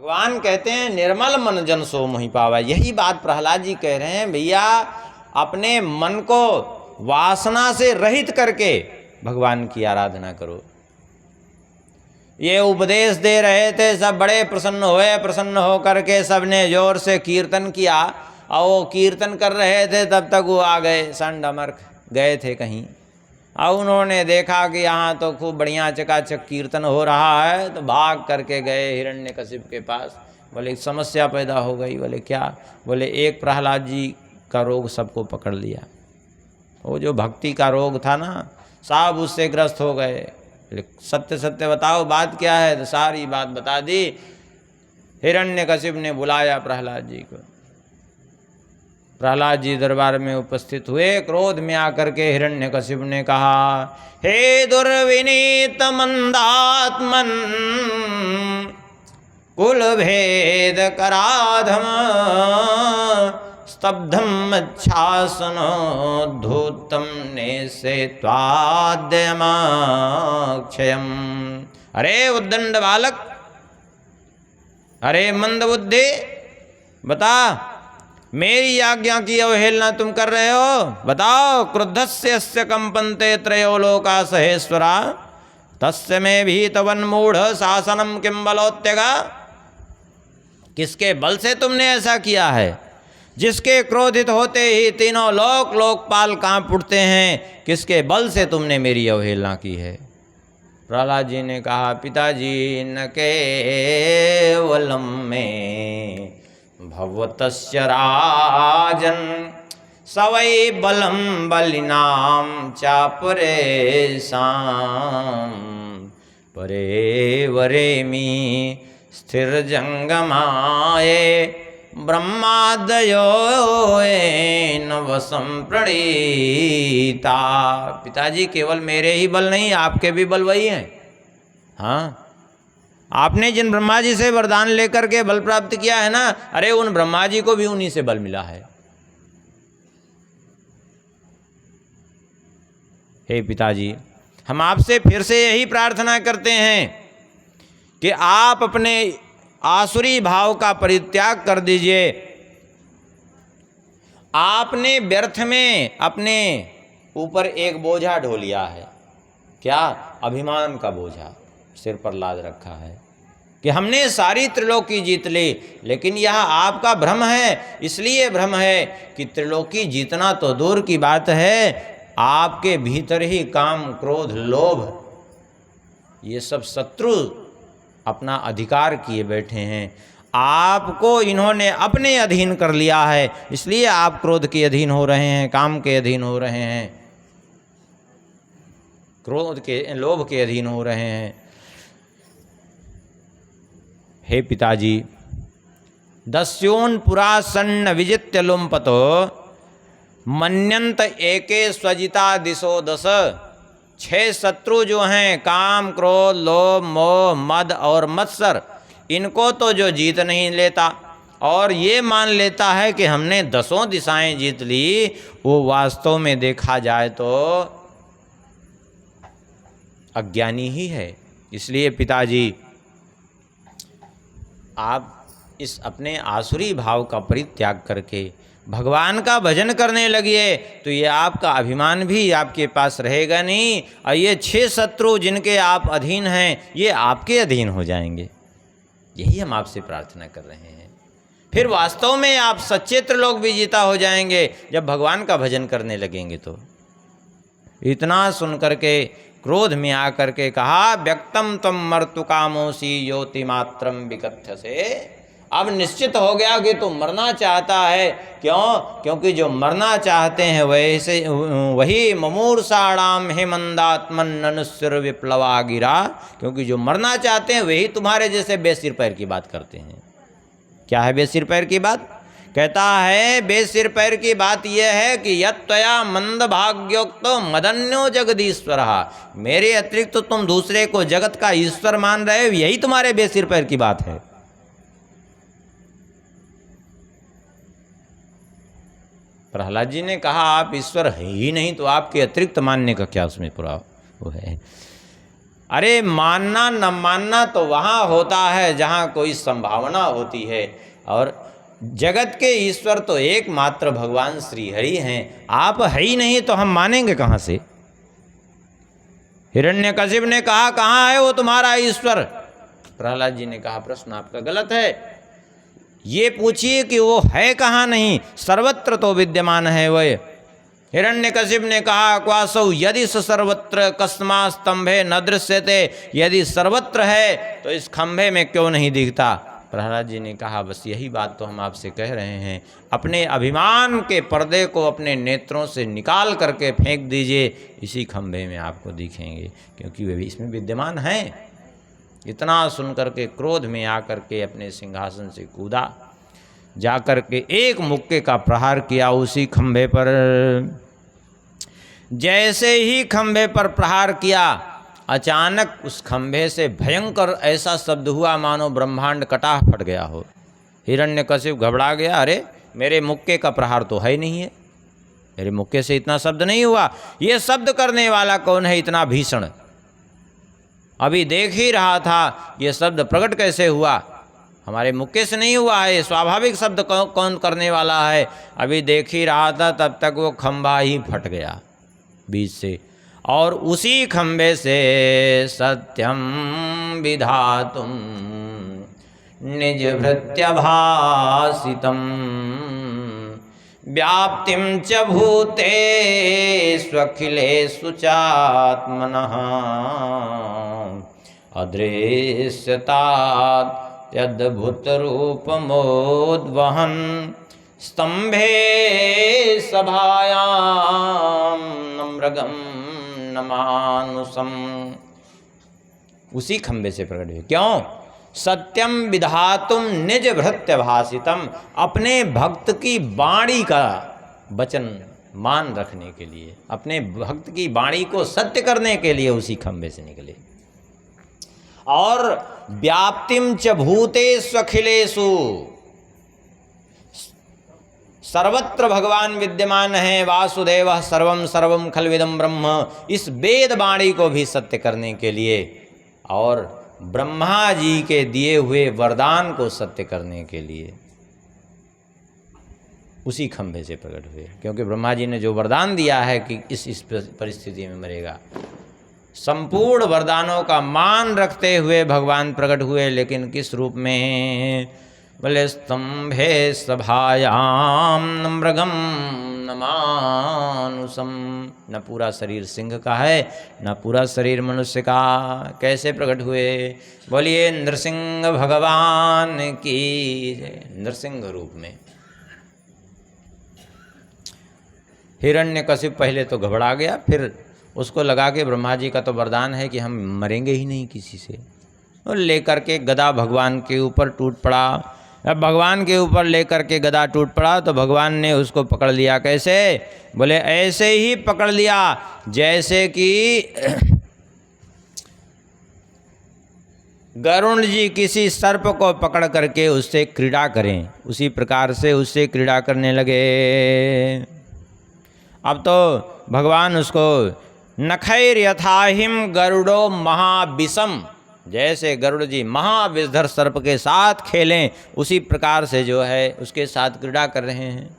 भगवान कहते हैं निर्मल मन जन सो मोहि पावा। यही बात प्रहलाद जी कह रहे हैं, भैया अपने मन को वासना से रहित करके भगवान की आराधना करो। ये उपदेश दे रहे थे, सब बड़े प्रसन्न हुए, प्रसन्न हो करके सबने जोर से कीर्तन किया। और वो कीर्तन कर रहे थे तब तक वो आ गए, संड अमर्क गए थे कहीं। और उन्होंने देखा कि यहाँ तो खूब बढ़िया चकाचक कीर्तन हो रहा है, तो भाग करके गए हिरण्यकशिप के पास। बोले समस्या पैदा हो गई। बोले क्या? बोले एक प्रहलाद जी का रोग सबको पकड़ लिया। वो जो भक्ति का रोग था ना, सब उससे ग्रस्त हो गए। बोले सत्य सत्य बताओ बात क्या है? तो सारी बात बता दी। हिरण्यकशिप ने बुलाया प्रहलाद जी को। प्रहलाद जी दरबार में उपस्थित हुए। क्रोध में आकर के हिरण्यकशिप ने कहा, हे दुर्विनीत मंदात्मन, कुल भेद कराधम, स्तब्धम अच्छासनोद्धूतम नेसे त्वाद्यमाक्षयम्। अरे उद्दंड बालक, अरे मंदबुद्धि, बता मेरी आज्ञा की अवहेलना तुम कर रहे हो? बताओ। क्रुद्धस्य अस्य कंपन्ते त्रयो लोका सहेश्वरा, तस्य मे भीतवन्मूढ़ शासनम किम बलोत्यगा। किसके बल से तुमने ऐसा किया है? जिसके क्रोधित होते ही तीनों लोकपाल कांप उठते हैं, किसके बल से तुमने मेरी अवहेलना की है? प्रहलाद जी ने कहा, पिताजी न केवलम में भगवतस्य राजन, सवै बलम बलिनाम चापरेशाम, परे वरेमी स्थिर जंगमाये, ब्रह्मादयो नवसम प्रणीता। पिताजी केवल मेरे ही बल नहीं, आपके भी बल वही हैं। हाँ, आपने जिन ब्रह्मा जी से वरदान लेकर के बल प्राप्त किया है ना, अरे उन ब्रह्मा जी को भी उन्हीं से बल मिला है। हे पिताजी, हम आपसे फिर से यही प्रार्थना करते हैं कि आप अपने आसुरी भाव का परित्याग कर दीजिए। आपने व्यर्थ में अपने ऊपर एक बोझा ढो लिया है। क्या? अभिमान का बोझा सिर पर लाद रखा है कि हमने सारी त्रिलोकी जीत ली। लेकिन यह आपका भ्रम है। इसलिए भ्रम है कि त्रिलोकी जीतना तो दूर की बात है, आपके भीतर ही काम, क्रोध, लोभ, ये सब शत्रु अपना अधिकार किए बैठे हैं। आपको इन्होंने अपने अधीन कर लिया है, इसलिए आप क्रोध के अधीन हो रहे हैं, काम के अधीन हो रहे हैं, क्रोध के, लोभ के अधीन हो रहे हैं। हे पिताजी, दस्योन पुरा सन्न विजित्य लुम्पतो, मन्यंत एके स्वजिता दिशो दस। 6 शत्रु जो हैं, काम, क्रोध, लोभ, मोह, मद और मत्सर, इनको तो जो जीत नहीं लेता और ये मान लेता है कि हमने 10 दिशाएं जीत ली, वो वास्तव में देखा जाए तो अज्ञानी ही है। इसलिए पिताजी, आप इस अपने आसुरी भाव का परित्याग करके भगवान का भजन करने लगिए, तो ये आपका अभिमान भी आपके पास रहेगा नहीं, और ये 6 शत्रु जिनके आप अधीन हैं, ये आपके अधीन हो जाएंगे। यही हम आपसे प्रार्थना कर रहे हैं। फिर वास्तव में आप सच्चे त्रिलोक विजेता हो जाएंगे जब भगवान का भजन करने लगेंगे। तो इतना सुन करके क्रोध में आकर के कहा, व्यक्तम तम मर्तु कामोसी योति मात्रम विकथ्य से। अब निश्चित हो गया कि तू मरना चाहता है। क्यों? क्योंकि जो मरना चाहते हैं वैसे वही ममूर्षाणाम हेमंदात्मन ननुस्र विप्लवा गिरा। क्योंकि जो मरना चाहते हैं वही तुम्हारे जैसे बेसिर पैर की बात करते हैं। क्या है बेसिर पैर की बात? कहता है बेसिर पैर की बात यह है कि यत्त्वया मंद भाग्योक्तो मदन्यो जगदीश्वर, मेरे अतिरिक्त तो तुम दूसरे को जगत का ईश्वर मान रहे हो, यही तुम्हारे बेसिर पैर की बात है। प्रहलाद जी ने कहा, आप ईश्वर है ही नहीं तो आपके अतिरिक्त मानने का क्या उसमें पूरा वो है। अरे मानना न मानना तो वहाँ होता है जहाँ कोई संभावना होती है, और जगत के ईश्वर तो एकमात्र भगवान श्री हरि हैं। आप है ही नहीं तो हम मानेंगे कहाँ से? हिरण्यकशिप ने कहा कहाँ है वो तुम्हारा ईश्वर? प्रहलाद जी ने कहा प्रश्न आपका गलत है, ये पूछिए कि वो है कहाँ, नहीं सर्वत्र तो विद्यमान है वह। हिरण्यकशिप ने कहा क्वासौ यदि स सर्वत्र कस्मा स्तंभे न दृश्यते, यदि सर्वत्र है तो इस खंभे में क्यों नहीं दिखता? प्रहलाद जी ने कहा बस यही बात तो हम आपसे कह रहे हैं, अपने अभिमान के पर्दे को अपने नेत्रों से निकाल करके फेंक दीजिए, इसी खंभे में आपको दिखेंगे, क्योंकि वे भी इसमें विद्यमान हैं। इतना सुन करके क्रोध में आकर के अपने सिंहासन से कूदा, जाकर के एक मुक्के का प्रहार किया उसी खंभे पर। जैसे ही खंभे पर प्रहार किया, अचानक उस खंभे से भयंकर ऐसा शब्द हुआ मानो ब्रह्मांड कटा फट गया हो। हिरण्यकशिप घबरा गया, अरे मेरे मुक्के का प्रहार तो है नहीं है, मेरे मुक्के से इतना शब्द नहीं हुआ, ये शब्द करने वाला कौन है इतना भीषण? अभी देख ही रहा था ये शब्द प्रकट कैसे हुआ, हमारे मुक्के से नहीं हुआ है, स्वाभाविक शब्द कौन करने वाला है? अभी देख ही रहा था, तब तक वो खंभा ही फट गया बीच से, और उसी खंभे से सत्यम विधातुम निज भृत्यभासितम व्याप्तिम च भूतेष्वखिलेषु चात्मनः अदृश्यतात् यद्भूतरूपमोद्वहन् स्तंभे सभायां नम्रगम नमानुषम। उसी खंबे से प्रकट हुए, क्यों? सत्यम विधातुम निज भृत्य भाषितम, अपने भक्त की वाणी का वचन मान रखने के लिए, अपने भक्त की वाणी को सत्य करने के लिए उसी खंबे से निकले। और व्याप्तिम च भूतेषु अखिलेषु, सर्वत्र भगवान विद्यमान है, वासुदेव सर्वम सर्वम खलविदम ब्रह्म, इस वेद वाणी को भी सत्य करने के लिए और ब्रह्मा जी के दिए हुए वरदान को सत्य करने के लिए उसी खंभे से प्रकट हुए। क्योंकि ब्रह्मा जी ने जो वरदान दिया है कि इस परिस्थिति में मरेगा, संपूर्ण वरदानों का मान रखते हुए भगवान प्रकट हुए, लेकिन किस रूप में? बोले स्तंभे सभायाम मृगम नमानुषम। न पूरा शरीर सिंह का है, न पूरा शरीर मनुष्य का। कैसे प्रकट हुए? बोलिए नृसिंह भगवान की जय। नृसिंह रूप में। हिरण्यकशिप पहले तो घबरा गया, फिर उसको लगा कि ब्रह्मा जी का तो वरदान है कि हम मरेंगे ही नहीं किसी से, और लेकर के गदा भगवान के ऊपर टूट पड़ा। अब भगवान के ऊपर लेकर के गदा टूट पड़ा तो भगवान ने उसको पकड़ लिया। कैसे? बोले ऐसे ही पकड़ लिया जैसे कि गरुण जी किसी सर्प को पकड़ करके उससे क्रीड़ा करें, उसी प्रकार से उससे क्रीड़ा करने लगे। अब तो भगवान उसको नखैर यथाहिम गरुड़ो महाविषम, जैसे गरुड़ जी महाविषधर सर्प के साथ खेलें उसी प्रकार से जो है उसके साथ क्रीड़ा कर रहे हैं।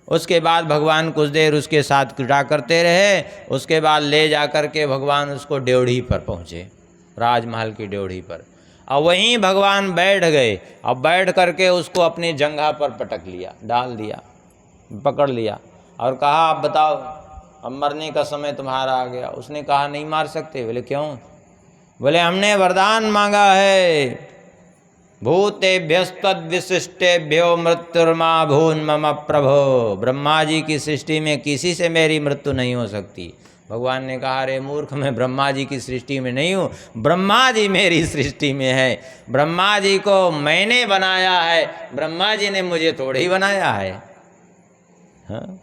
उसके बाद भगवान कुछ देर उसके साथ क्रीड़ा करते रहे। उसके बाद ले जा कर के भगवान उसको ड्योढ़ी पर पहुँचे, राजमहल की ड्योढ़ी पर। अब वहीं भगवान बैठ गए। अब बैठ करके उसको अपनी जंघा पर पटक लिया, डाल दिया, पकड़ लिया और कहा अब बताओ, अब मरने का समय तुम्हारा आ गया। उसने कहा नहीं मार सकते। बोले क्यों? बोले हमने वरदान मांगा है, भूतेभ्यस्तद्विशिष्टेभ्यो मृत्युर्मा भून् मम प्रभो। ब्रह्मा जी की सृष्टि में किसी से मेरी मृत्यु नहीं हो सकती। भगवान ने कहा अरे मूर्ख, मैं ब्रह्मा जी की सृष्टि में नहीं हूँ, ब्रह्मा जी मेरी सृष्टि में है। ब्रह्मा जी को मैंने बनाया है, ब्रह्मा जी ने मुझे थोड़ी बनाया है। हाँ?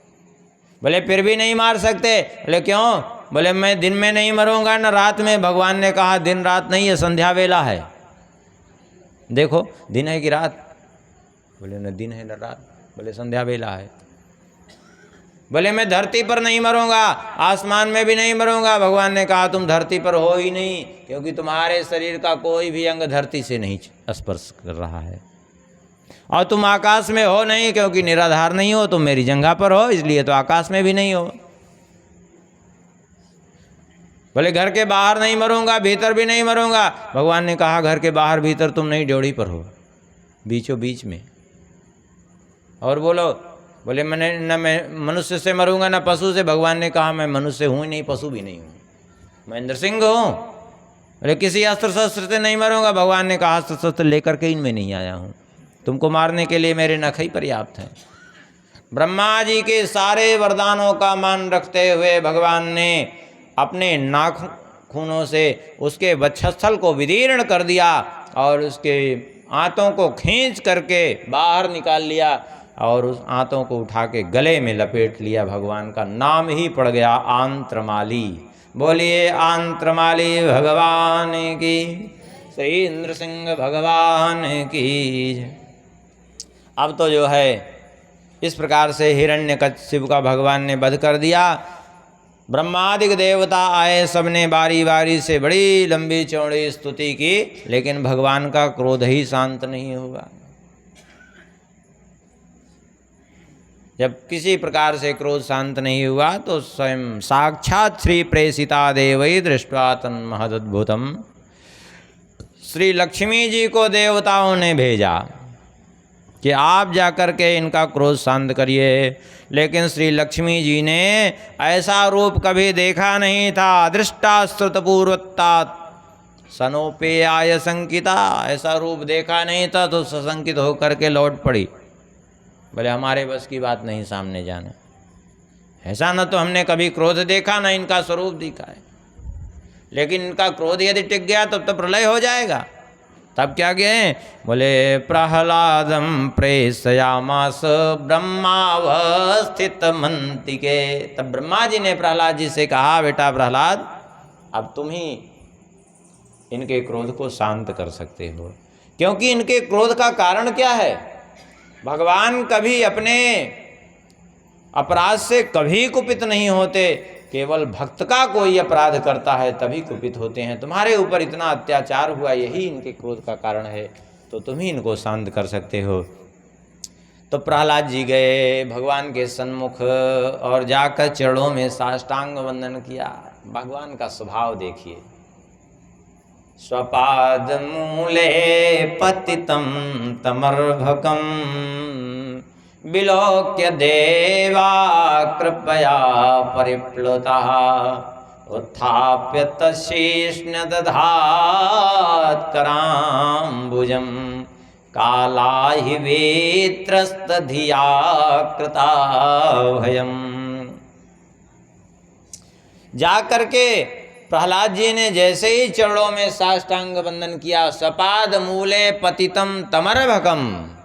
बोले फिर भी नहीं मार सकते। बोले क्यों? बोले मैं दिन में नहीं मरूंगा न रात में। भगवान ने कहा दिन रात नहीं है, संध्या वेला है। देखो दिन है कि रात? बोले न दिन है न रात। बोले संध्या वेला है। बोले मैं धरती पर नहीं मरूंगा, आसमान में भी नहीं मरूंगा। भगवान ने कहा तुम धरती पर हो ही नहीं, क्योंकि तुम्हारे शरीर का कोई भी अंग धरती से नहीं स्पर्श कर रहा है। और तुम आकाश में हो नहीं, क्योंकि निराधार नहीं हो, तुम मेरी जंघा पर हो, इसलिए तो आकाश में भी नहीं हो। बोले घर के बाहर नहीं मरूंगा, भीतर भी नहीं मरूंगा। भगवान ने कहा घर के बाहर भीतर तुम नहीं, ड्योढ़ी पर हो, बीचों बीच में। और बोले मैं मनुष्य से मरूंगा न पशु से। भगवान ने कहा मैं मनुष्य हूँ ही नहीं, पशु भी नहीं हूँ, मैं नृसिंह हूँ। बोले किसी अस्त्र शस्त्र से नहीं मरूंगा। भगवान ने कहा अस्त्र शस्त्र लेकर के इनमें नहीं आया हूँ, तुमको मारने के लिए मेरे नख ही पर्याप्त हैं। ब्रह्मा जी के सारे वरदानों का मान रखते हुए भगवान ने अपने नाखूनों से उसके वक्षस्थल को विदीर्ण कर दिया और उसके आंतों को खींच करके बाहर निकाल लिया और उस आंतों को उठा के गले में लपेट लिया। भगवान का नाम ही पड़ गया आंत्रमाली। बोलिए आंत्रमाली भगवान की, श्री इंद्र सिंह भगवान की। अब तो जो है इस प्रकार से हिरण्यकशिपु का भगवान ने वध कर दिया। ब्रह्मादिक देवता आए, सबने बारी बारी से बड़ी लंबी चौड़ी स्तुति की, लेकिन भगवान का क्रोध ही शांत नहीं हुआ। जब किसी प्रकार से क्रोध शांत नहीं हुआ तो स्वयं साक्षात श्री प्रेषिता देवई दृष्ट्वा तन्महदद्भुतम, श्री लक्ष्मी जी को देवताओं ने भेजा कि आप जाकर के इनका क्रोध शांत करिए। लेकिन श्री लक्ष्मी जी ने ऐसा रूप कभी देखा नहीं था। दृष्टा श्रुतपूर्वता सनोपेयाय संकिता, ऐसा रूप देखा नहीं था तो सशंकित होकर के लौट पड़ी। बोले हमारे बस की बात नहीं सामने जाना, ऐसा न तो हमने कभी क्रोध देखा न इनका स्वरूप दिखा है। लेकिन इनका क्रोध यदि टिक गया तब तो प्रलय हो जाएगा। तब क्या गए? बोले प्रहलादम प्रेषयामास ब्रह्मावस्थित मंतिके। तब ब्रह्मा जी ने प्रहलाद जी से कहा बेटा प्रहलाद, अब तुम ही इनके क्रोध को शांत कर सकते हो, क्योंकि इनके क्रोध का कारण क्या है? भगवान कभी अपने अपराध से कभी कुपित नहीं होते, केवल भक्त का कोई अपराध करता है तभी कुपित होते हैं। तुम्हारे ऊपर इतना अत्याचार हुआ, यही इनके क्रोध का कारण है, तो तुम ही इनको शांत कर सकते हो। तो प्रहलाद जी गए भगवान के सन्मुख और जाकर चरणों में साष्टांग वंदन किया। भगवान का स्वभाव देखिए, स्वपाद मूले पतितं तमर्भकं विलोक्य देवा कृपया परिप्लुतः उत्थाप्य तच्छीष्ण दधात् कराम्बुजं कालाहिवेत्रस्तधिया कृता भयम्। जाकर के प्रहलाद जी ने जैसे ही चरणों में साष्टांग वंदन किया, सपाद मूले पतितम तमर्भकम,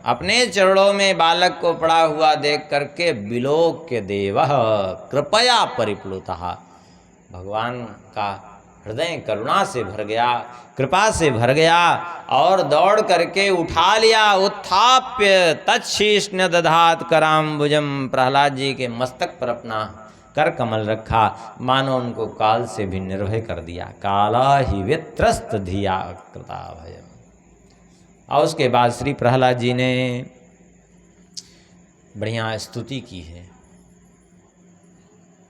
अपने चरणों में बालक को पड़ा हुआ देख करके विलोक्य देवः कृपया परिप्लुतः, भगवान का हृदय करुणा से भर गया, कृपा से भर गया और दौड़ करके उठा लिया। उत्थाप्य तच्छीष्ण दधात कराम्बुजम, प्रहलाद जी के मस्तक पर अपना कर कमल रखा, मानो उनको काल से भी निर्भय कर दिया। काला ही वित्रस्त धिया कृता भयम्। और उसके बाद श्री प्रहलाद जी ने बढ़िया स्तुति की है।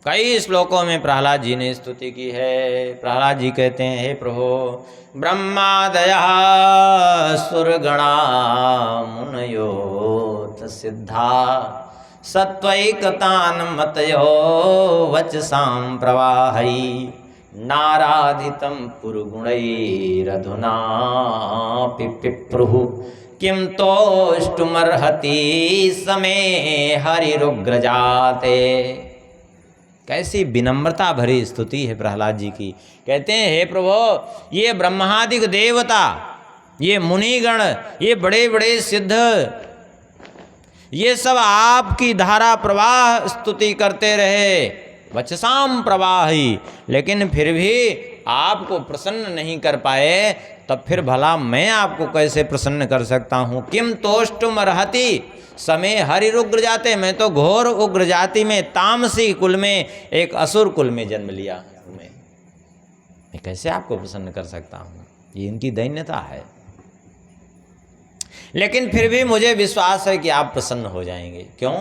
कई श्लोकों में प्रहलाद जी ने स्तुति की है। प्रहलाद जी कहते हैं, हे प्रभु, ब्रह्मादयः सुरगणा मुनयोऽथ सिद्धा सत्वैकतान् मतयो वचसां प्रवाहै नाराधितं पुरुगुणैरधुनापि पिप्रुः किं तोष्टुमर्हति समे हरिरुग्रजाते। कैसी विनम्रता भरी स्तुति है प्रहलाद जी की। कहते हैं, हे प्रभु, ये ब्रह्मादिक देवता, ये मुनिगण, ये बड़े बड़े सिद्ध, ये सब आपकी धारा प्रवाह स्तुति करते रहे, वचसाम प्रवाही, लेकिन फिर भी आपको प्रसन्न नहीं कर पाए। तब फिर भला मैं आपको कैसे प्रसन्न कर सकता हूँ। किम तोष्टुम अर्हति समय हरिरुग्र जाते, मैं तो घोर उग्र जाति में तामसी कुल में एक असुर कुल में जन्म लिया मैं कैसे आपको प्रसन्न कर सकता हूँ। ये इनकी दैन्यता है। लेकिन फिर भी मुझे विश्वास है कि आप प्रसन्न हो जाएंगे। क्यों?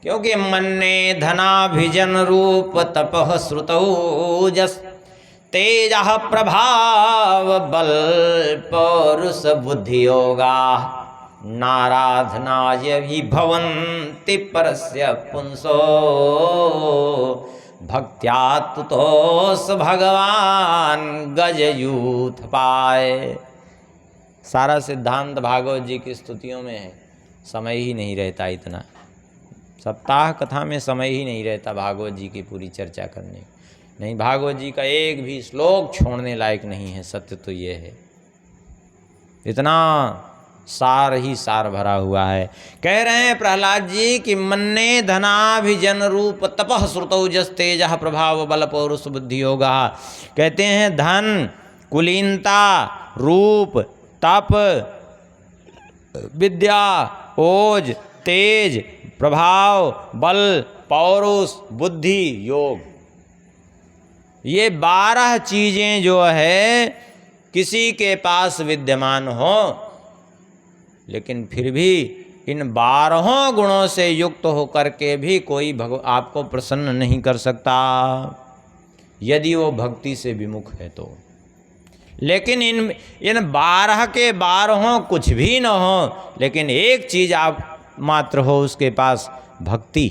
क्योंकि मन्ने धनाभिजन रूप तपः श्रुतौ जस तेजः प्रभाव बल पौरुष बुद्धि योगा नाराधनाय भवन्ति परस्य पुंसो भक्त्या तुतोस भगवान गजयूथ पाए। सारा सिद्धांत भागवत जी की स्तुतियों में है। समय ही नहीं रहता इतना, सप्ताह कथा में समय ही नहीं रहता भागवत जी की पूरी चर्चा करने। नहीं, भागवत जी का एक भी श्लोक छोड़ने लायक नहीं है। सत्य तो ये है, इतना सार ही सार भरा हुआ है। कह रहे हैं प्रहलाद जी कि मन्ने धनाभिजन रूप तपः श्रुतौ जस तेजः प्रभाव बल पौरुष बुद्धि योगा। कहते हैं धन, कुलीनता, रूप, तप, विद्या, ओज, तेज, प्रभाव, बल, पौरुष, बुद्धि, योग, ये 12 चीजें जो है किसी के पास विद्यमान हो, लेकिन फिर भी इन 12 गुणों से युक्त होकर के भी कोई आपको प्रसन्न नहीं कर सकता, यदि वो भक्ति से विमुख है तो। लेकिन इन 12 के 12 कुछ भी न हो, लेकिन एक चीज आप मात्र हो उसके पास, भक्ति,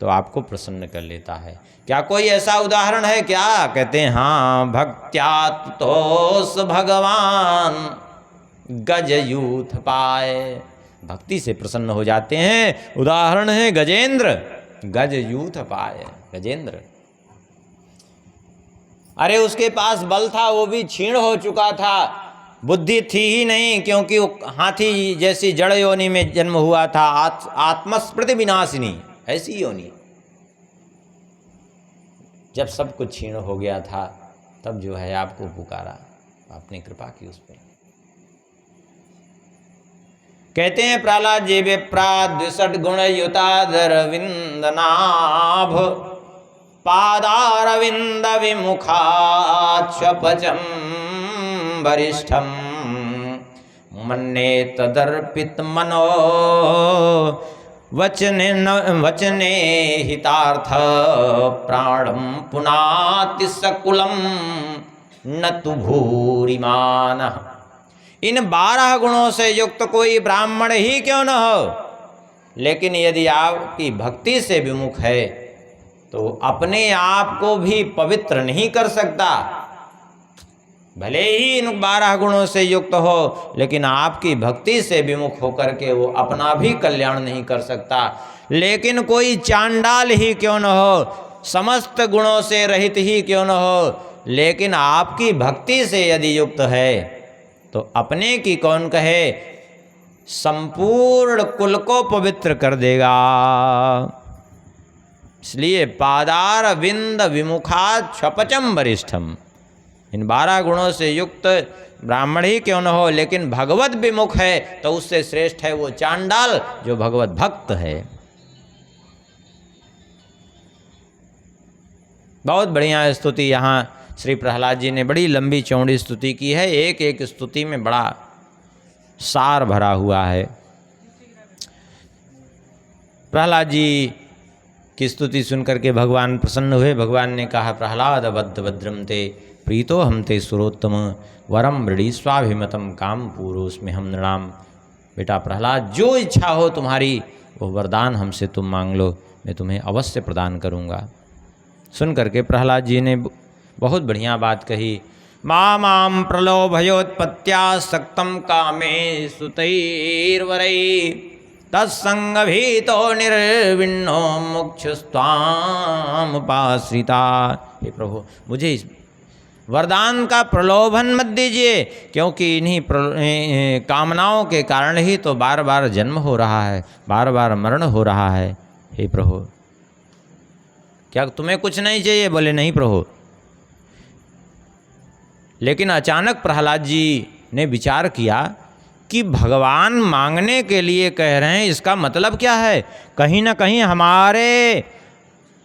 तो आपको प्रसन्न कर लेता है। क्या कोई ऐसा उदाहरण है क्या? कहते हैं हाँ, भक्त्यातुतोस भगवान गजयूथ पाए। भक्ति से प्रसन्न हो जाते हैं। उदाहरण है गजेंद्र, गजयूथ पाए। गजेंद्र, अरे उसके पास बल था, वो भी क्षीण हो चुका था, बुद्धि थी ही नहीं, क्योंकि वो हाथी जैसी जड़ योनि में जन्म हुआ था, आत्मस्मृति विनाशिनी, ऐसी योनि। जब सब कुछ क्षीण हो गया था, तब जो है आपको पुकारा, आपने कृपा की उस पर। कहते हैं प्रहलाद जी विप्राद्विषट गुण युताधर विंदनाभ पादारविंद विमुखाच्छपचम वरिष्ठम मन्ने तदर्पित मनो वचने हितार्थ प्राणम पुनाति सकुलम न तु भूरिमान। इन 12 गुणों से युक्त कोई ब्राह्मण ही क्यों न हो, लेकिन यदि आपकी भक्ति से विमुख है तो अपने आप को भी पवित्र नहीं कर सकता। भले ही इन 12 गुणों से युक्त हो, लेकिन आपकी भक्ति से विमुख होकर के वो अपना भी कल्याण नहीं कर सकता। लेकिन कोई चांडाल ही क्यों न हो, समस्त गुणों से रहित ही क्यों न हो, लेकिन आपकी भक्ति से यदि युक्त है तो अपने की कौन कहे, संपूर्ण कुल को पवित्र कर देगा। इसलिए पादार विंद विमुखात् छपचम वरिष्ठम, इन 12 गुणों से युक्त ब्राह्मण ही क्यों न हो, लेकिन भगवत विमुख है तो उससे श्रेष्ठ है वो चांडाल जो भगवत भक्त है। बहुत बढ़िया स्तुति यहाँ श्री प्रहलाद जी ने बड़ी लंबी चौड़ी स्तुति की है। एक एक स्तुति में बड़ा सार भरा हुआ है। प्रहलाद जी की स्तुति सुनकर के भगवान प्रसन्न हुए। भगवान ने कहा, प्रहलाद बद्ध भद्रम ते प्रीतो हम ते सुरोत्तम वरम मृडी स्वाभिमतम काम पूरोस्मि हम नृणाम। बेटा प्रहलाद, जो इच्छा हो तुम्हारी वो वरदान हमसे तुम मांग लो, मैं तुम्हें अवश्य प्रदान करूँगा। सुन करके प्रहलाद जी ने बहुत बढ़िया बात कही। माम प्रलोभयोत्पत्त्या सक्तम कामे सुतैर्वरै तत्संगभीतो निर्विण्णो मुक्षुस्त्वाम उपाश्रिता। हे प्रभु, मुझे इस वरदान का प्रलोभन मत दीजिए, क्योंकि इन्हीं कामनाओं के कारण ही तो बार बार जन्म हो रहा है, बार बार मरण हो रहा है। हे प्रभु, क्या तुम्हें कुछ नहीं चाहिए? बोले नहीं प्रभु। लेकिन अचानक प्रहलाद जी ने विचार किया कि भगवान मांगने के लिए कह रहे हैं, इसका मतलब क्या है? कहीं ना कहीं हमारे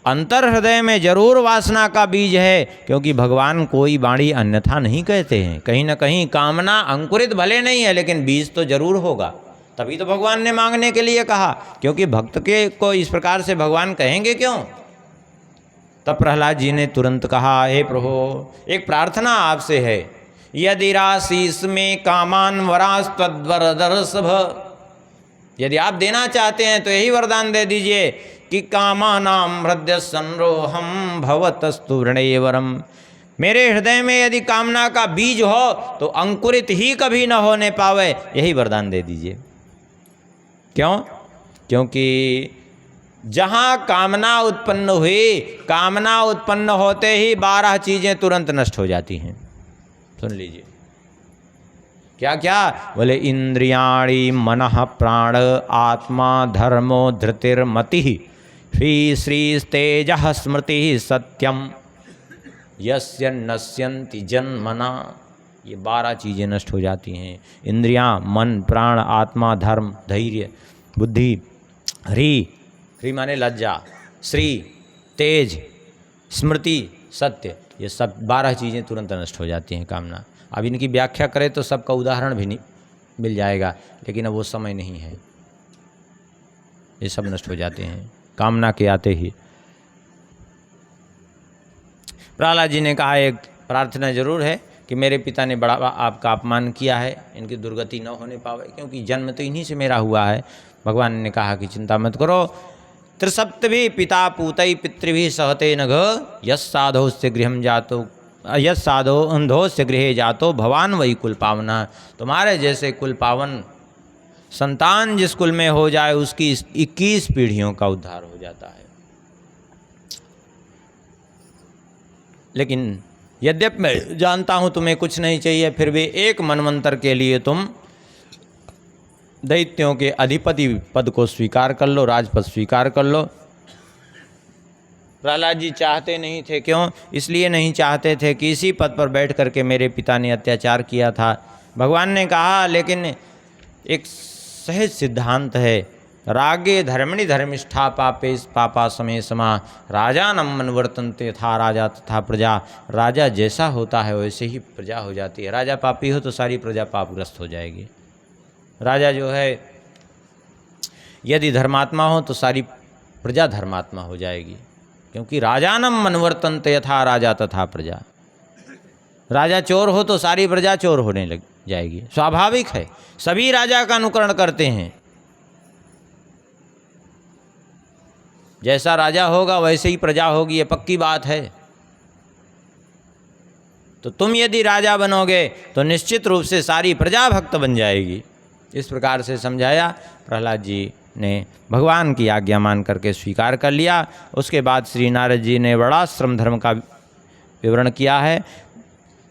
अंतर हृदय में जरूर वासना का बीज है, क्योंकि भगवान कोई वाणी अन्यथा नहीं कहते हैं। कहीं ना कहीं कामना अंकुरित भले नहीं है, लेकिन बीज तो जरूर होगा। तभी तो भगवान ने मांगने के लिए कहा, क्योंकि भक्त के को इस प्रकार से भगवान कहेंगे क्यों? तब प्रहलाद जी ने तुरंत कहा, हे प्रभु, एक प्रार्थना आपसे है, यदि राशीस में कामान वरास तद्वरदर्शभ, यदि आप देना चाहते हैं तो यही वरदान दे दीजिए कि कामानाम हृदय संरोहम भवतस्तु वृणेवरम। मेरे हृदय में यदि कामना का बीज हो तो अंकुरित ही कभी न होने पावे, यही वरदान दे दीजिए। क्यों? क्योंकि जहाँ कामना उत्पन्न हुई, कामना उत्पन्न होते ही 12 चीज़ें तुरंत नष्ट हो जाती हैं। सुन लीजिए, क्या क्या? बोले इंद्रियाणि मनः प्राण आत्मा धर्मो धृतिर्मति श्रीस्तेजः स्मृति सत्यम यस्य नश्यन्ति जन्मना। ये 12 चीज़ें नष्ट हो जाती हैं। इंद्रियां, मन, प्राण, आत्मा, धर्म, धैर्य, बुद्धि, ह्री माने लज्जा, श्री तेज, स्मृति, सत्य, ये सब 12 चीज़ें तुरंत नष्ट हो जाती हैं कामना। अब इनकी व्याख्या करें तो सबका उदाहरण भी नहीं मिल जाएगा, लेकिन अब वो समय नहीं है। ये सब नष्ट हो जाते हैं कामना के आते ही। प्रहलाद जी ने कहा, एक प्रार्थना जरूर है कि मेरे पिता ने बड़ा आपका अपमान किया है, इनकी दुर्गति न होने पावे, क्योंकि जन्म तो इन्हीं से मेरा हुआ है। भगवान ने कहा कि चिंता मत करो, त्रिसप्तभी पिता पूतई पितृभि सहते नघ यस्साधोस्य गृहम जातो यस्साधोस्य गृहे जातो भवान वही कुल पावना। तुम्हारे जैसे कुल पावन संतान जिस कुल में हो जाए उसकी 21 पीढ़ियों का उद्धार हो जाता है। लेकिन यद्यपि मैं जानता हूँ तुम्हें कुछ नहीं चाहिए, फिर भी एक मनवंतर के लिए तुम दैत्यों के अधिपति पद को स्वीकार कर लो, राजपद स्वीकार कर लो। प्रहलाद जी चाहते नहीं थे। क्यों? इसलिए नहीं चाहते थे कि इसी पद पर बैठ करके मेरे पिता ने अत्याचार किया था। भगवान ने कहा, लेकिन एक सहज सिद्धांत है, रागे धर्मणि धर्मिष्ठा पापे पापा समय समा राजानम मनवर्तन्ते था राजा तथा प्रजा। राजा जैसा होता है वैसे ही प्रजा हो जाती है। राजा पापी हो तो सारी प्रजा पापग्रस्त हो जाएगी। राजा जो है यदि धर्मात्मा हो तो सारी प्रजा धर्मात्मा हो जाएगी, क्योंकि राजानम मनवर्तन्ते यथा राजा तथा प्रजा। राजा चोर हो तो सारी प्रजा चोर होने लग जाएगी, स्वाभाविक है। सभी राजा का अनुकरण करते हैं। जैसा राजा होगा वैसे ही प्रजा होगी, ये पक्की बात है। तो तुम यदि राजा बनोगे तो निश्चित रूप से सारी प्रजा भक्त बन जाएगी। इस प्रकार से समझाया। प्रहलाद जी ने भगवान की आज्ञा मान करके स्वीकार कर लिया। उसके बाद श्री नारद जी ने बड़ा श्रम धर्म का विवरण किया है।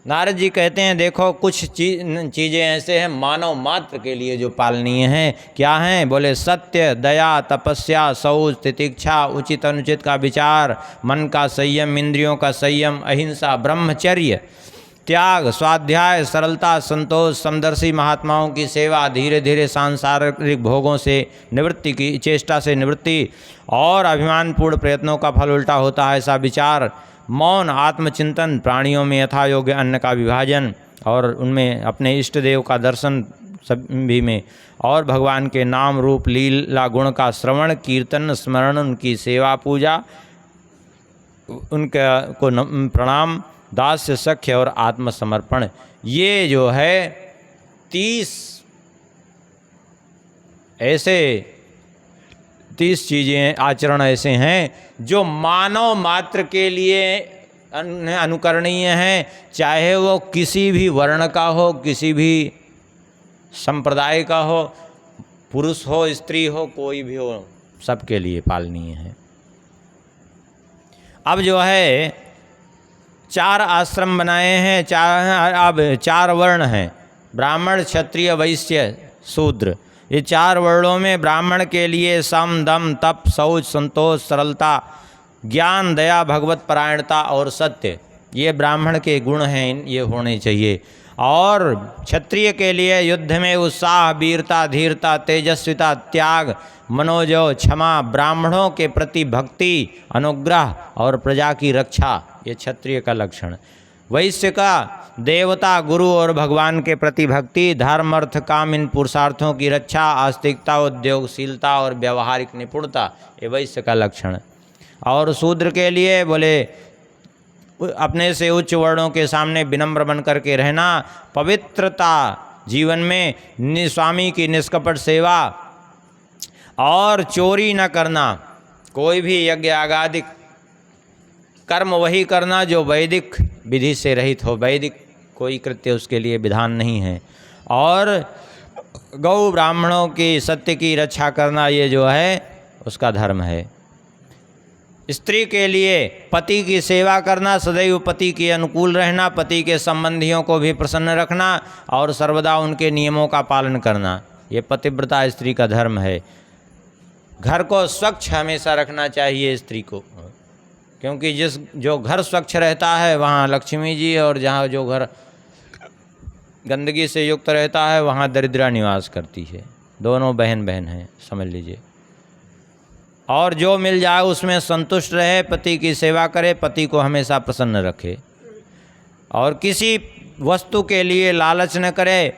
नारद जी कहते हैं, देखो कुछ चीज़ें ऐसे हैं मानव मात्र के लिए जो पालनीय हैं। क्या हैं? बोले सत्य, दया, तपस्या, शौच, तितिक्षा, उचित अनुचित का विचार, मन का संयम, इंद्रियों का संयम, अहिंसा, ब्रह्मचर्य, त्याग, स्वाध्याय, सरलता, संतोष, समदर्शी महात्माओं की सेवा, धीरे धीरे सांसारिक भोगों से निवृत्ति की चेष्टा से निवृत्ति, और अभिमानपूर्ण प्रयत्नों का फल उल्टा होता है ऐसा विचार, मौन, आत्मचिंतन, प्राणियों में यथा योग्य अन्न का विभाजन और उनमें अपने इष्ट देव का दर्शन सभी में, और भगवान के नाम रूप लीला गुण का श्रवण, कीर्तन, स्मरण, उनकी सेवा पूजा, उनका को प्रणाम, दास्य, सख्य और आत्मसमर्पण। ये जो है 30 चीज़ें, आचरण ऐसे हैं जो मानव मात्र के लिए अनुकरणीय हैं, चाहे वो किसी भी वर्ण का हो, किसी भी संप्रदाय का हो, पुरुष हो, स्त्री हो, कोई भी हो, सबके लिए पालनीय है। अब जो है 4 आश्रम बनाए हैं, अब 4 वर्ण हैं, ब्राह्मण, क्षत्रिय, वैश्य, शूद्र। ये 4 वर्णों में ब्राह्मण के लिए सम, दम, तप, शौच, संतोष, सरलता, ज्ञान, दया, भगवत परायणता और सत्य, ये ब्राह्मण के गुण हैं, ये होने चाहिए। और क्षत्रिय के लिए युद्ध में उत्साह, वीरता, धीरता, तेजस्विता, त्याग, मनोजव, क्षमा, ब्राह्मणों के प्रति भक्ति, अनुग्रह और प्रजा की रक्षा, ये क्षत्रिय का लक्षण। वैश्य का देवता, गुरु और भगवान के प्रति भक्ति, धर्म, अर्थ, काम इन पुरुषार्थों की रक्षा, आस्तिकता, उद्योगशीलता और व्यवहारिक निपुणता, ये वैश्य का लक्षण। और शूद्र के लिए बोले अपने से उच्च वर्णों के सामने विनम्र बन करके रहना, पवित्रता जीवन में, स्वामी की निष्कपट सेवा और चोरी न करना, कोई भी यज्ञ आगादिक कर्म वही करना जो वैदिक विधि से रहित हो, वैदिक कोई कृत्य उसके लिए विधान नहीं है। और गौ ब्राह्मणों की सत्य की रक्षा करना, ये जो है उसका धर्म है। स्त्री के लिए पति की सेवा करना, सदैव पति के अनुकूल रहना, पति के संबंधियों को भी प्रसन्न रखना और सर्वदा उनके नियमों का पालन करना, ये पतिव्रता स्त्री का धर्म है। घर को स्वच्छ हमेशा रखना चाहिए स्त्री को, क्योंकि जो घर स्वच्छ रहता है वहाँ लक्ष्मी जी, और जहाँ जो घर गंदगी से युक्त रहता है वहाँ दरिद्रा निवास करती है। दोनों बहन बहन हैं, समझ लीजिए। और जो मिल जाए उसमें संतुष्ट रहे, पति की सेवा करे, पति को हमेशा प्रसन्न रखे और किसी वस्तु के लिए लालच न करे,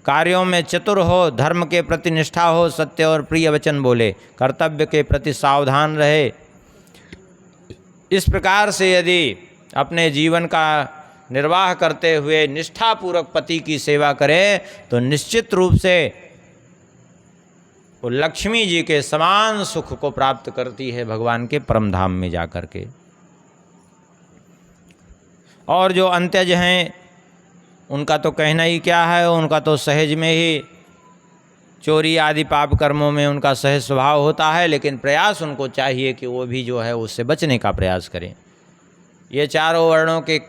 कार्यों में चतुर हो, धर्म के प्रति निष्ठा हो, सत्य और प्रिय वचन बोले, कर्तव्य के प्रति सावधान रहे। इस प्रकार से यदि अपने जीवन का निर्वाह करते हुए निष्ठापूर्वक पति की सेवा करे तो निश्चित रूप से वो लक्ष्मी जी के समान सुख को प्राप्त करती है भगवान के परम धाम में जाकर के। और जो अंत्यज हैं उनका तो कहना ही क्या है, उनका तो सहज में ही चोरी आदि पाप कर्मों में उनका सहज स्वभाव होता है, लेकिन प्रयास उनको चाहिए कि वो भी जो है उससे बचने का प्रयास करें। ये चारों वर्णों के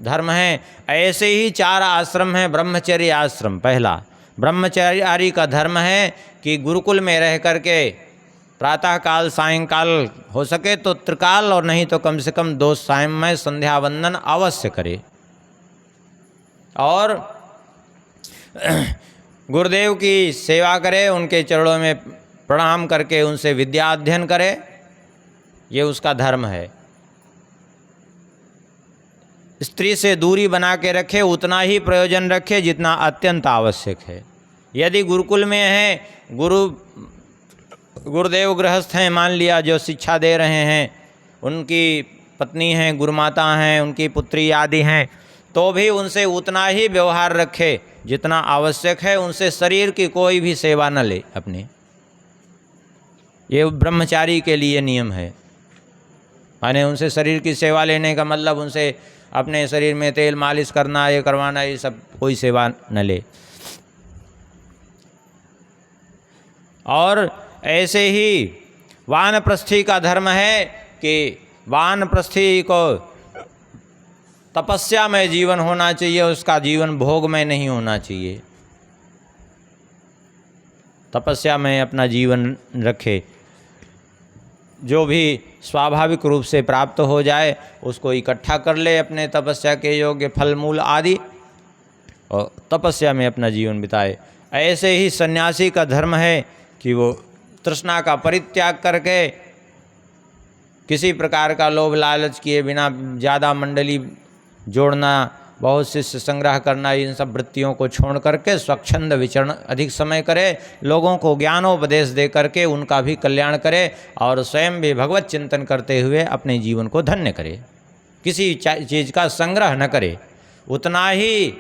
धर्म हैं। ऐसे ही 4 आश्रम हैं। ब्रह्मचर्य आश्रम, पहला ब्रह्मचारी का धर्म है कि गुरुकुल में रह करके प्रातःकाल, सायंकाल, हो सके तो त्रिकाल और नहीं तो कम से कम 2 समय संध्या वंदन अवश्य करे और गुरुदेव की सेवा करे, उनके चरणों में प्रणाम करके उनसे विद्या अध्ययन करे, ये उसका धर्म है। स्त्री से दूरी बना के रखे, उतना ही प्रयोजन रखे जितना अत्यंत आवश्यक है। यदि गुरुकुल में है, गुरुदेव गृहस्थ हैं, मान लिया, जो शिक्षा दे रहे हैं, उनकी पत्नी हैं, गुरुमाता हैं, उनकी पुत्री आदि हैं, तो भी उनसे उतना ही व्यवहार रखे जितना आवश्यक है। उनसे शरीर की कोई भी सेवा न ले अपने, ये ब्रह्मचारी के लिए नियम है। माने उनसे शरीर की सेवा लेने का मतलब उनसे अपने शरीर में तेल मालिश करना, ये करवाना, ये सब कोई सेवा न ले। और ऐसे ही वानप्रस्थी का धर्म है कि वानप्रस्थी को तपस्या में जीवन होना चाहिए, उसका जीवन भोग में नहीं होना चाहिए। तपस्या में अपना जीवन रखे, जो भी स्वाभाविक रूप से प्राप्त हो जाए उसको इकट्ठा कर ले, अपने तपस्या के योग्य फल मूल आदि, और तपस्या में अपना जीवन बिताए। ऐसे ही सन्यासी का धर्म है कि वो तृष्णा का परित्याग करके किसी प्रकार का लोभ लालच किए बिना ज़्यादा मंडली जोड़ना, बहुत शिष्य संग्रह करना, इन सब वृत्तियों को छोड़ करके स्वच्छंद विचरण अधिक समय करे, लोगों को ज्ञानोपदेश दे करके उनका भी कल्याण करे और स्वयं भी भगवत चिंतन करते हुए अपने जीवन को धन्य करे। किसी चीज़ का संग्रह न करे, उतना ही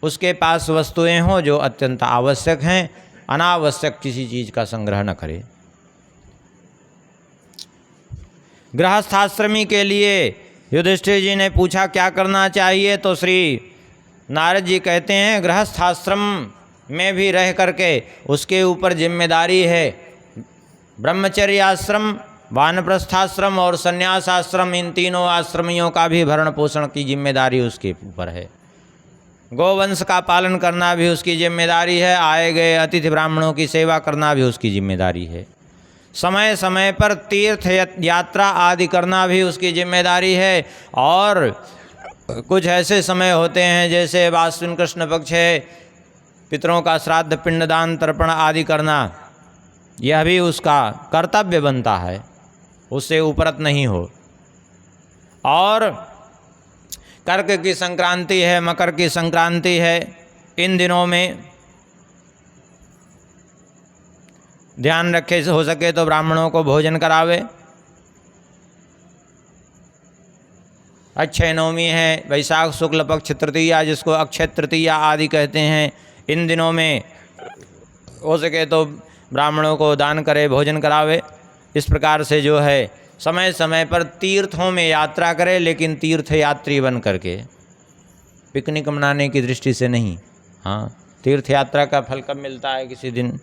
उसके पास वस्तुएं हों जो अत्यंत आवश्यक हैं, अनावश्यक किसी चीज़ का संग्रह न करे। गृहस्थाश्रमी के लिए युधिष्ठिर जी ने पूछा क्या करना चाहिए, तो श्री नारद जी कहते हैं गृहस्थाश्रम में भी रह करके उसके ऊपर जिम्मेदारी है। ब्रह्मचर्य आश्रम, वानप्रस्थाश्रम और संन्यास आश्रम, इन तीनों आश्रमियों का भी भरण पोषण की जिम्मेदारी उसके ऊपर है। गोवंश का पालन करना भी उसकी जिम्मेदारी है। आए गए अतिथि ब्राह्मणों की सेवा करना भी उसकी जिम्मेदारी है। समय समय पर तीर्थ यात्रा आदि करना भी उसकी जिम्मेदारी है। और कुछ ऐसे समय होते हैं जैसे आश्विन कृष्ण पक्ष है, पितरों का श्राद्ध, पिंडदान, तर्पण आदि करना, यह भी उसका कर्तव्य बनता है, उससे उपरत नहीं हो। और कर्क की संक्रांति है, मकर की संक्रांति है, इन दिनों में ध्यान रखे, हो सके तो ब्राह्मणों को भोजन करावे। अक्षय नवमी है, वैशाख शुक्ल पक्ष तृतीया, जिसको अक्षय तृतीया आदि कहते हैं, इन दिनों में हो सके तो ब्राह्मणों को दान करे, भोजन करावे। इस प्रकार से जो है समय समय पर तीर्थों में यात्रा करे, लेकिन तीर्थ यात्री बन करके, पिकनिक मनाने की दृष्टि से नहीं। हाँ, तीर्थ यात्रा का फल कब मिलता है, किसी दिन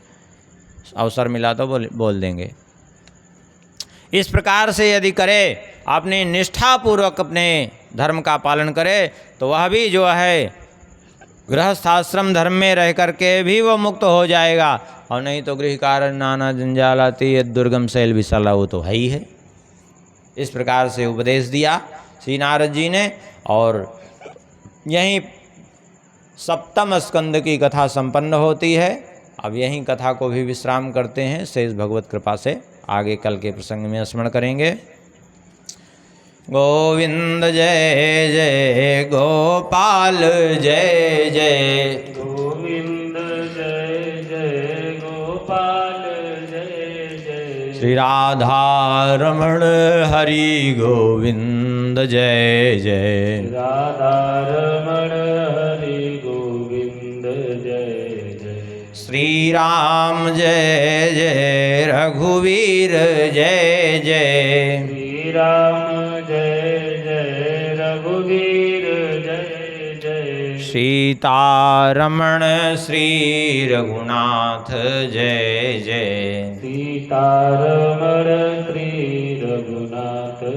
अवसर मिला तो बोल देंगे। इस प्रकार से यदि करे, अपने निष्ठापूर्वक अपने धर्म का पालन करे, तो वह भी जो है गृहस्थाश्रम धर्म में रह करके भी वो मुक्त हो जाएगा। और नहीं तो गृह कारण नाना जंजालाती यद दुर्गम शैल विशाला, वो तो है ही है। इस प्रकार से उपदेश दिया श्री नारद जी ने। और यहीं सप्तम स्कंद की कथा संपन्न होती है। अब यहीं कथा को भी विश्राम करते हैं, शेष भगवत कृपा से आगे कल के प्रसंग में स्मरण करेंगे। गोविंद जय जय गोपाल जय जय, गोविंद जय जय गोपाल जय जय, श्री राधा रमण हरि गोविंद जय जय, राधा रमण हरि गोविंद जय जय, श्री राम जय जय रघुवीर जय जय, श्री राम जय जय रघुवीर जय जय, सीतारमण श्री रघुनाथ जय जय, सीतारमण श्री रघुनाथ